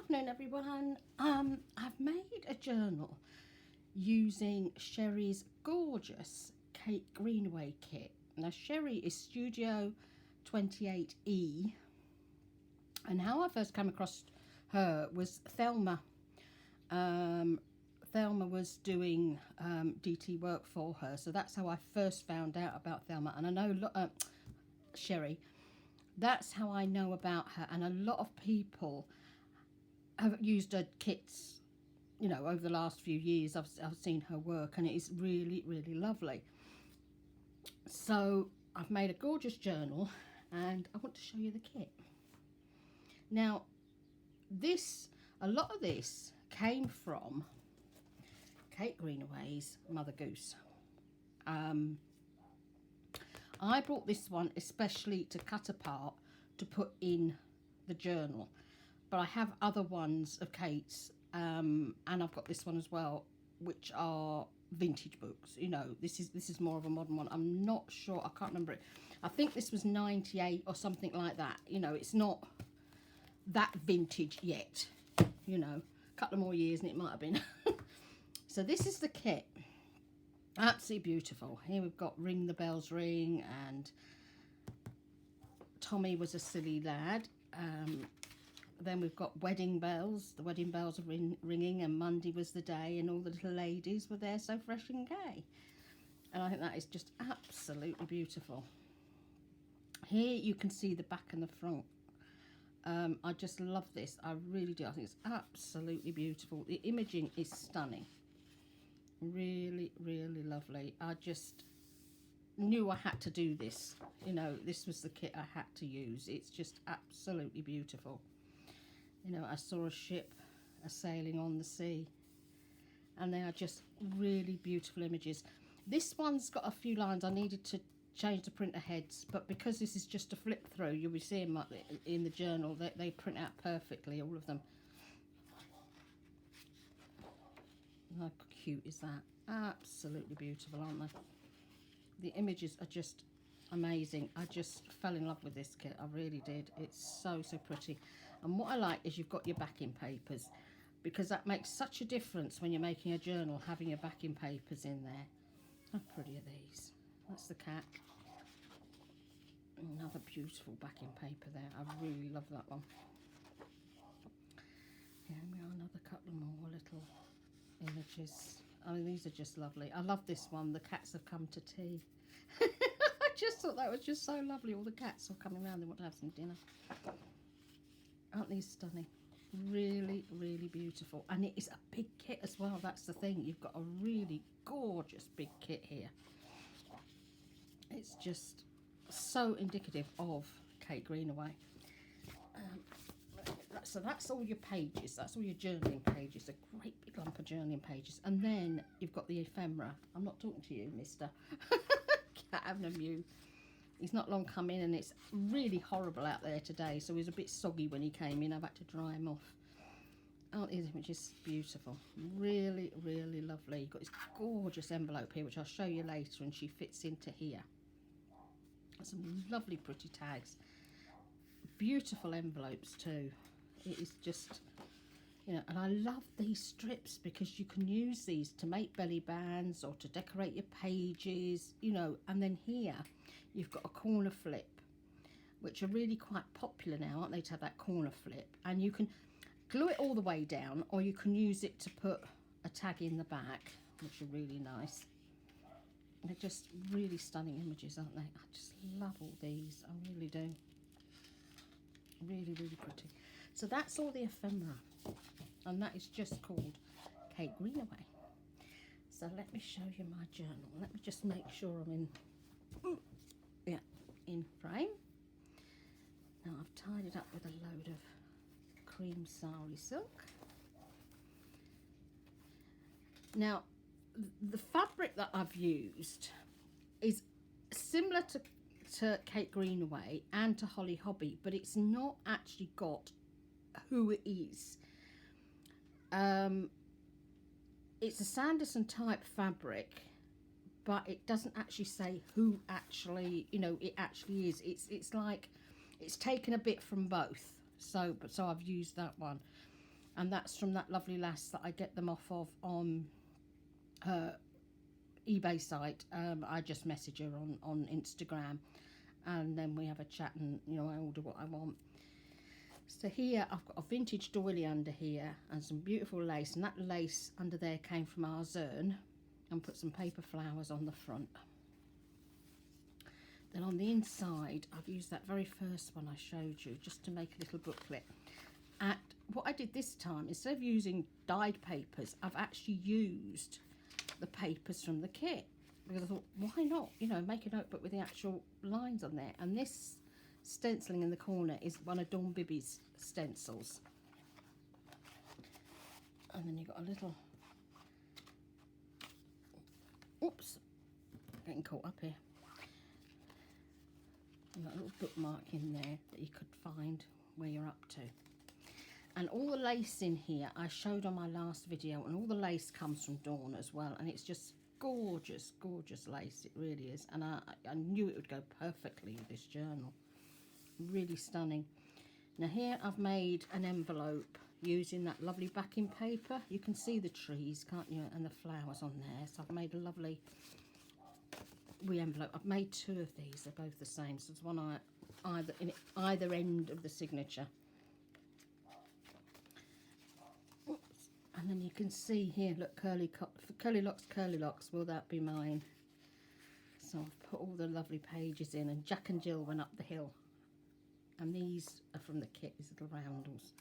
afternoon, everyone. I've made a journal using Sherri's gorgeous Kate Greenaway kit. Now, Sherri is Studio28E, and how I first came across her was Thelma. Thelma was doing DT work for her, so that's how I first found out about Thelma. And I know Sherri. That's how I know about her, and a lot of people have used her kits, you know, over the last few years. I've seen her work, and it is really, really lovely. So I've made a gorgeous journal, and I want to show you the kit. Now, a lot of this came from Kate Greenaway's Mother Goose. I brought this one especially to cut apart to put in the journal, but I have other ones of Kate's, and I've got this one as well, which are vintage books. You know, this is more of a modern one. I'm not sure, I can't remember it. I think this was 98 or something like that. You know, it's not that vintage yet, you know, a couple of more years and it might have been. So this is the kit. Absolutely beautiful. Here we've got Ring the Bells Ring, and Tommy was a silly lad. Then we've got wedding bells. The wedding bells are ringing, and Monday was the day, and all the little ladies were there so fresh and gay. And I think that is just absolutely beautiful. Here you can see the back and the front. I just love this. I really do. I think it's absolutely beautiful. The imaging is stunning. Really, really lovely. I just knew I had to do this. You know, this was the kit I had to use. It's just absolutely beautiful. You know, I saw a ship sailing on the sea, and they are just really beautiful images. This one's got a few lines I needed to change the printer heads, but because this is just a flip through, you'll be seeing them in the journal. They print out perfectly, all of them. How cute is that? Absolutely beautiful, aren't they? The images are just amazing. I just fell in love with this kit. I really did. It's so, so pretty. And what I like is you've got your backing papers, because that makes such a difference when you're making a journal, having your backing papers in there. How pretty are these? That's the cat. Another beautiful backing paper there. I really love that one. Here we are, another couple more little images. I mean, these are just lovely. I love this one. The cats have come to tea. I just thought that was just so lovely. All the cats are coming around. They want to have some dinner. Aren't these stunning? Really, really beautiful. And it is a big kit as well. That's the thing. You've got a really gorgeous big kit here. It's just so indicative of Kate Greenaway. So that's all your pages, that's all your journaling pages, a great big lump of journaling pages. And then you've got the ephemera. I'm not talking to you, mister. Can't have no you. He's not long come in, and it's really horrible out there today, so he was a bit soggy when he came in. I've had to dry him off. Aren't these images beautiful? Really, really lovely. You've got this gorgeous envelope here, which I'll show you later, and she fits into here. Some lovely pretty tags. Beautiful envelopes too. It is just, you know, and I love these strips because you can use these to make belly bands or to decorate your pages, you know. And then here you've got a corner flip, which are really quite popular now, aren't they, to have that corner flip. And you can glue it all the way down, or you can use it to put a tag in the back, which are really nice. They're just really stunning images, aren't they? I just love all these. I really do. Really, really pretty. So that's all the ephemera, and that is just called Kate Greenaway. So let me show you my journal. Let me just make sure I'm in frame. Now I've tied it up with a load of cream sari silk. Now the fabric that I've used is similar to Kate Greenaway and to Holly Hobby, but it's not actually got who it is. It's a Sanderson type fabric, but it doesn't actually say who actually, you know, it actually is. It's like it's taken a bit from both. So I've used that one. and that's from that lovely lass that I get them off of on her eBay site. I just message her on Instagram, and then we have a chat, and you know, I order what I want. So here I've got a vintage doily under here and some beautiful lace, and that lace under there came from our zern, and put some paper flowers on the front. Then on the inside I've used that very first one I showed you just to make a little booklet. And what I did this time, instead of using dyed papers, I've actually used the papers from the kit, because I thought, why not, you know, make a notebook with the actual lines on there. And this stenciling in the corner is one of Dawn Bibby's stencils, and then you've got a little, oops, getting caught up here, you've got a little bookmark in there that you could find where you're up to. And all the lace in here I showed on my last video, and all the lace comes from Dawn as well, and it's just gorgeous, gorgeous lace, it really is. And I knew it would go perfectly with this journal. Really stunning. Now here I've made an envelope using that lovely backing paper. You can see the trees, can't you, and the flowers on there. So I've made a lovely wee envelope. I've made two of these, they're both the same, so there's one either end of the signature. Oops. And then you can see here, look, curly locks, will that be mine? So I've put all the lovely pages in, and Jack and Jill went up the hill. And these are from the kit, these little roundels.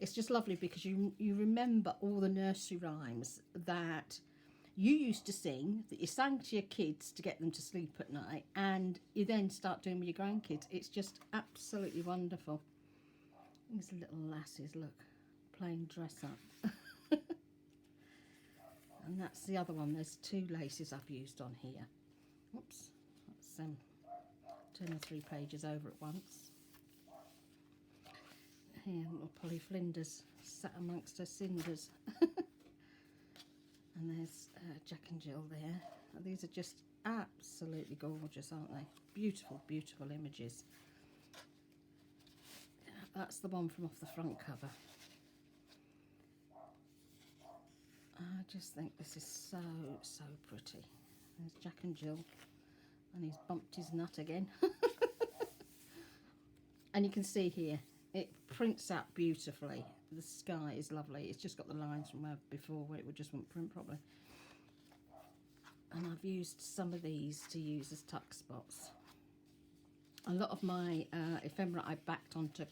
It's just lovely because you remember all the nursery rhymes that you used to sing, that you sang to your kids to get them to sleep at night, and you then start doing with your grandkids. It's just absolutely wonderful. These little lasses, look, playing dress up. And that's the other one. There's two laces I've used on here. Oops, that's 2 or 3 pages over at once. Here, little Polly Flinders sat amongst her cinders. And there's Jack and Jill there. These are just absolutely gorgeous, aren't they? Beautiful, beautiful images. That's the one from off the front cover. I just think this is so, so pretty. There's Jack and Jill, and he's bumped his nut again. And you can see here, it prints out beautifully. The sky is lovely. It's just got the lines from where before where it would just wouldn't print properly. And I've used some of these to use as tuck spots. A lot of my ephemera I backed onto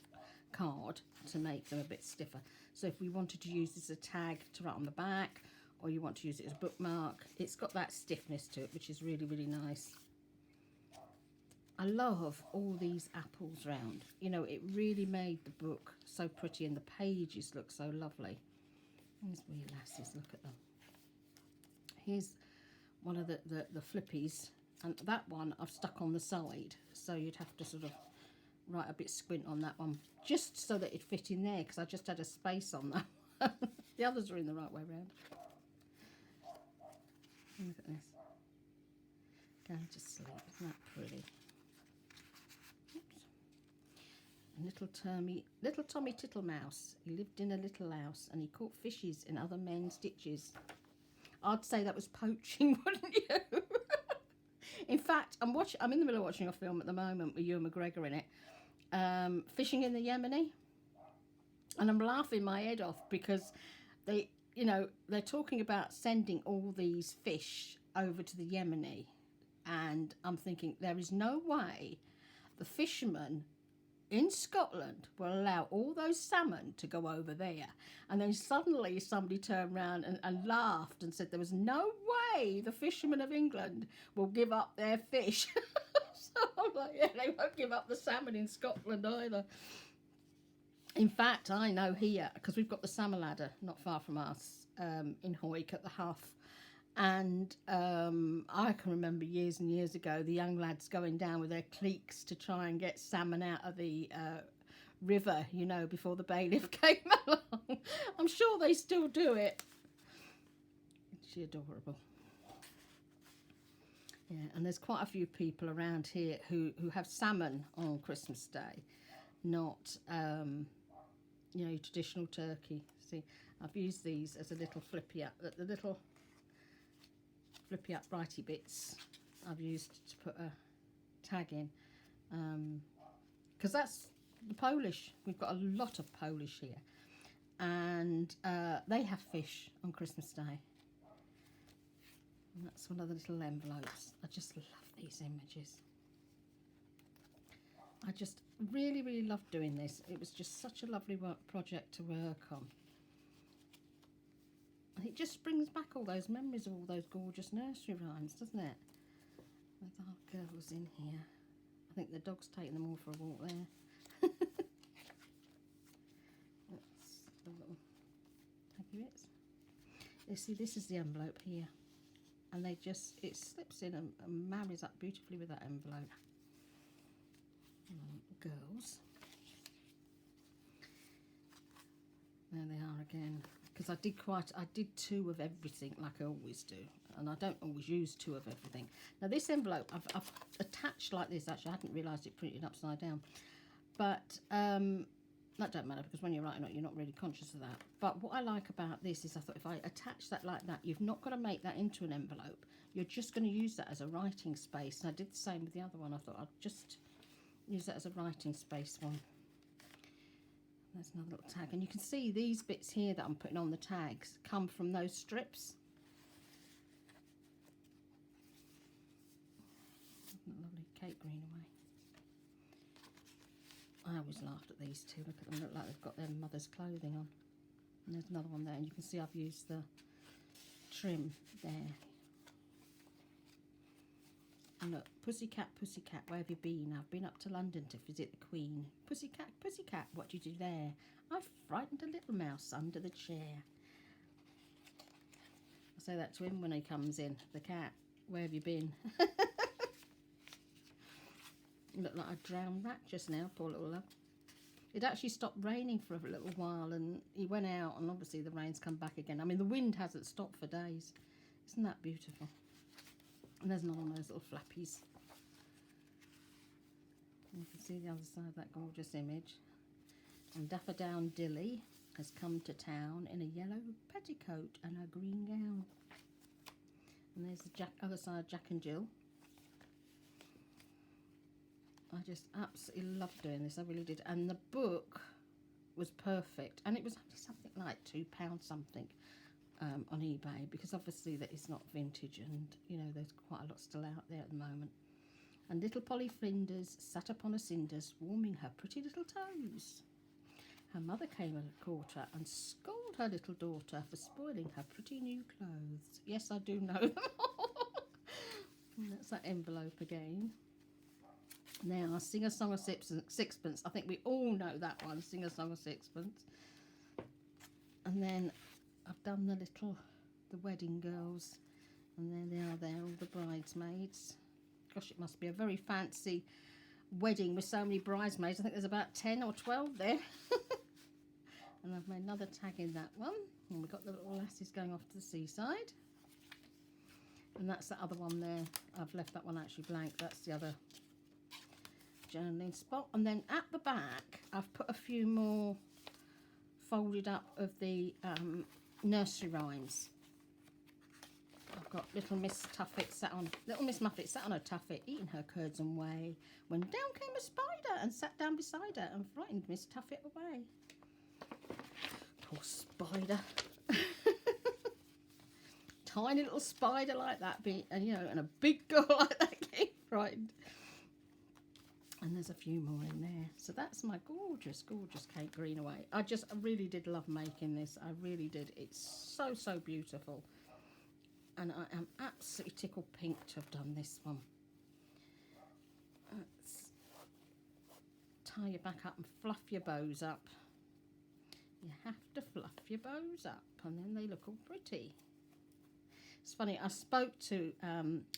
card to make them a bit stiffer. So if we wanted to use this as a tag to write on the back, or you want to use it as a bookmark, it's got that stiffness to it, which is really, really nice. I love all these apples round. You know, it really made the book so pretty, and the pages look so lovely. These wee lasses, look at them. Here's one of the flippies, and that one I've stuck on the side, so you'd have to sort of write a bit squint on that one, just so that it'd fit in there, because I just had a space on that. The others are in the right way round. Look at this. Going to sleep, isn't that pretty? Little Tommy Tittlemouse. He lived in a little house, and he caught fishes in other men's ditches. I'd say that was poaching, wouldn't you? In fact, I'm in the middle of watching a film at the moment with Ewan McGregor in it, Fishing in the Yemeni, and I'm laughing my head off because they're talking about sending all these fish over to the Yemeni, and I'm thinking there is no way the fishermen in Scotland will allow all those salmon to go over there. And then suddenly somebody turned around and laughed and said there was no way the fishermen of England will give up their fish. So I'm like, yeah, they won't give up the salmon in Scotland either. In fact, I know here, because we've got the salmon ladder not far from us, in Hawick at the Huff. And I can remember years and years ago the young lads going down with their cleeks to try and get salmon out of the river, you know, before the bailiff came along. I'm sure they still do it. She's adorable. Yeah, and there's quite a few people around here who have salmon on Christmas Day, not you know, your traditional turkey. See, I've used these as a little flippy up, the little flippy uprighty bits I've used to put a tag in, because that's the Polish. We've got a lot of Polish here, and they have fish on Christmas Day. And that's one of the little envelopes. I just love these images. I just really loved doing this. It was just such a lovely project to work on. And it just brings back all those memories of all those gorgeous nursery rhymes, doesn't it? With our girls in here. I think the dog's taking them all for a walk there. That's the little taggy bits. You see, this is the envelope here. And they just, it slips in and marries up beautifully with that envelope. Girls. There they are again. Because I did 2 of everything like I always do. And I don't always use 2 of everything. Now this envelope I've attached like this. Actually, I hadn't realised it printed upside down. But that don't matter, because when you're writing it, you're not really conscious of that. But what I like about this is I thought if I attach that like that, you've not got to make that into an envelope. You're just going to use that as a writing space. And I did the same with the other one. I thought I'd just use that as a writing space one. There's another little tag, and you can see these bits here that I'm putting on the tags come from those strips. Lovely Kate Greenaway. I always laughed at these two. Look at them, look like they've got their mother's clothing on. And there's another one there, and you can see I've used the trim there. And look, pussycat, pussycat, where have you been? I've been up to London to visit the Queen. Pussycat, pussycat, what did you do there? I frightened a little mouse under the chair. I say that to him when he comes in, the cat. Where have you been? Looked like a drowned rat just now, poor little love. It actually stopped raining for a little while, and he went out, and obviously the rain's come back again. I mean, the wind hasn't stopped for days. Isn't that beautiful? And there's another one of those little flappies. You can see the other side of that gorgeous image. And Daffodowndilly has come to town in a yellow petticoat and a green gown. And there's the other side, Jack and Jill. I just absolutely loved doing this. I really did. And the book was perfect. And it was only something like £2 something. On eBay, because obviously that is not vintage, and you know there's quite a lot still out there at the moment. And little Polly Flinders sat upon a cinders, warming her pretty little toes. Her mother came and caught her and scolded her little daughter for spoiling her pretty new clothes. Yes, I do know them all. That's that envelope again. Now, Sing a Song of Sixpence. I think we all know that one, Sing a Song of Sixpence. And then I've done the wedding girls, and there they are there, all the bridesmaids. Gosh, it must be a very fancy wedding with so many bridesmaids. I think there's about 10 or 12 there. And I've made another tag in that one. And we've got the little lasses going off to the seaside. And that's the other one there. I've left that one actually blank. That's the other journaling spot. And then at the back, I've put a few more folded up of the nursery rhymes. I've got little Miss Muffet sat on a tuffet, eating her curds and whey, when down came a spider and sat down beside her and frightened Miss Tuffet away. Poor spider. Tiny little spider like that, and a big girl like that getting frightened. And there's a few more in there. So that's my gorgeous, gorgeous Kate Greenaway. I really did love making this. I really did. It's so, so beautiful. And I am absolutely tickled pink to have done this one. Let's tie your back up and fluff your bows up. You have to fluff your bows up, and then they look all pretty. It's funny, I spoke to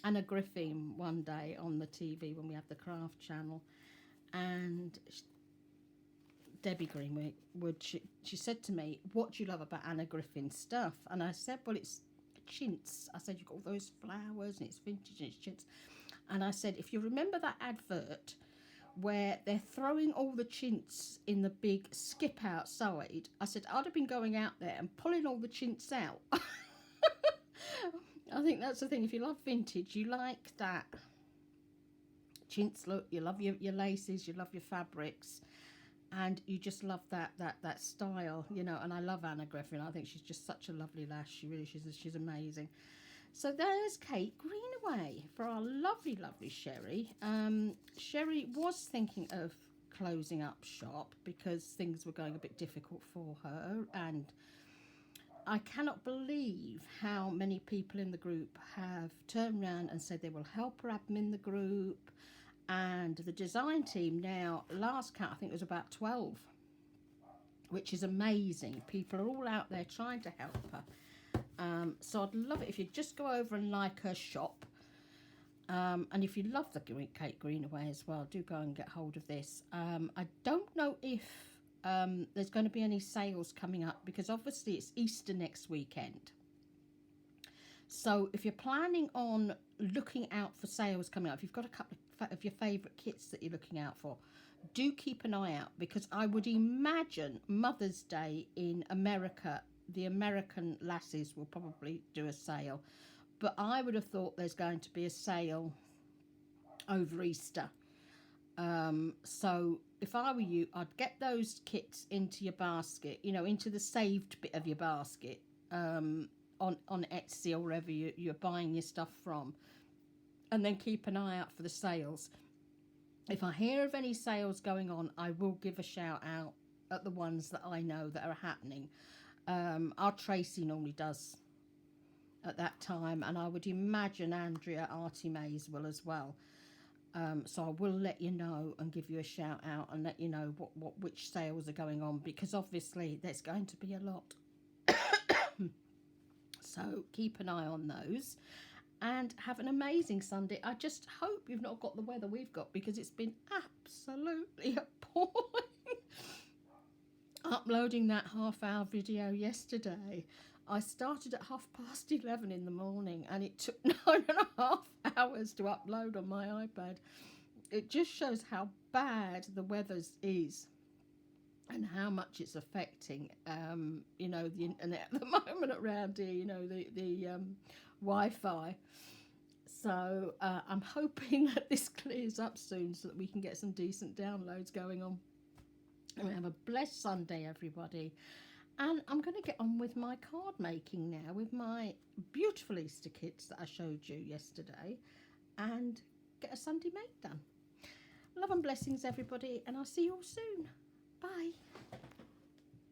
Anna Griffin one day on the TV when we had the craft channel, and Debbie Greenwood, she said to me, what do you love about Anna Griffin's stuff? And I said, well, it's chintz. I said, you've got all those flowers and it's vintage and it's chintz. And I said, if you remember that advert where they're throwing all the chintz in the big skip outside. I said, I'd have been going out there and pulling all the chintz out. I think that's the thing. If you love vintage, you like that chintz look, you love your laces, you love your fabrics, and you just love that style, you know. And I love Anna Griffin. I think she's just such a lovely lass. She really, she's amazing. So there's Kate Greenaway for our lovely Sherri. Sherri was thinking of closing up shop because things were going a bit difficult for her, and I cannot believe how many people in the group have turned around and said they will help her admin the group. And the design team now, last count, I think it was about 12, which is amazing. People are all out there trying to help her. So I'd love it if you'd just go over and like her shop. And if you love the Kate Greenaway as well, do go and get hold of this. I don't know if there's going to be any sales coming up, because obviously it's Easter next weekend. So if you're planning on looking out for sales coming up, if you've got a couple of your favourite kits that you're looking out for, do keep an eye out, because I would imagine Mother's Day in America, the American lasses will probably do a sale. But I would have thought there's going to be a sale over Easter. So if I were you, I'd get those kits into your basket, you know, into the saved bit of your basket, on Etsy or wherever you're buying your stuff from, and then keep an eye out for the sales. If I hear of any sales going on, I will give a shout out at the ones that I know that are happening. Our Tracy normally does at that time, and I would imagine Andrea Artimays will as well. So I will let you know and give you a shout out and let you know which sales are going on, because obviously there's going to be a lot. So keep an eye on those and have an amazing Sunday. I just hope you've not got the weather we've got, because it's been absolutely appalling. Uploading that half-hour video yesterday, I started at 11:30 in the morning, and it took 9.5 hours to upload on my iPad. It just shows how bad the weather is and how much it's affecting, you know, the internet at the moment around here, you know, the Wi-Fi. So I'm hoping that this clears up soon so that we can get some decent downloads going on. And have a blessed Sunday, everybody. And I'm going to get on with my card making now with my beautiful Easter kits that I showed you yesterday, and get a Sunday make done. Love and blessings, everybody, and I'll see you all soon. Bye.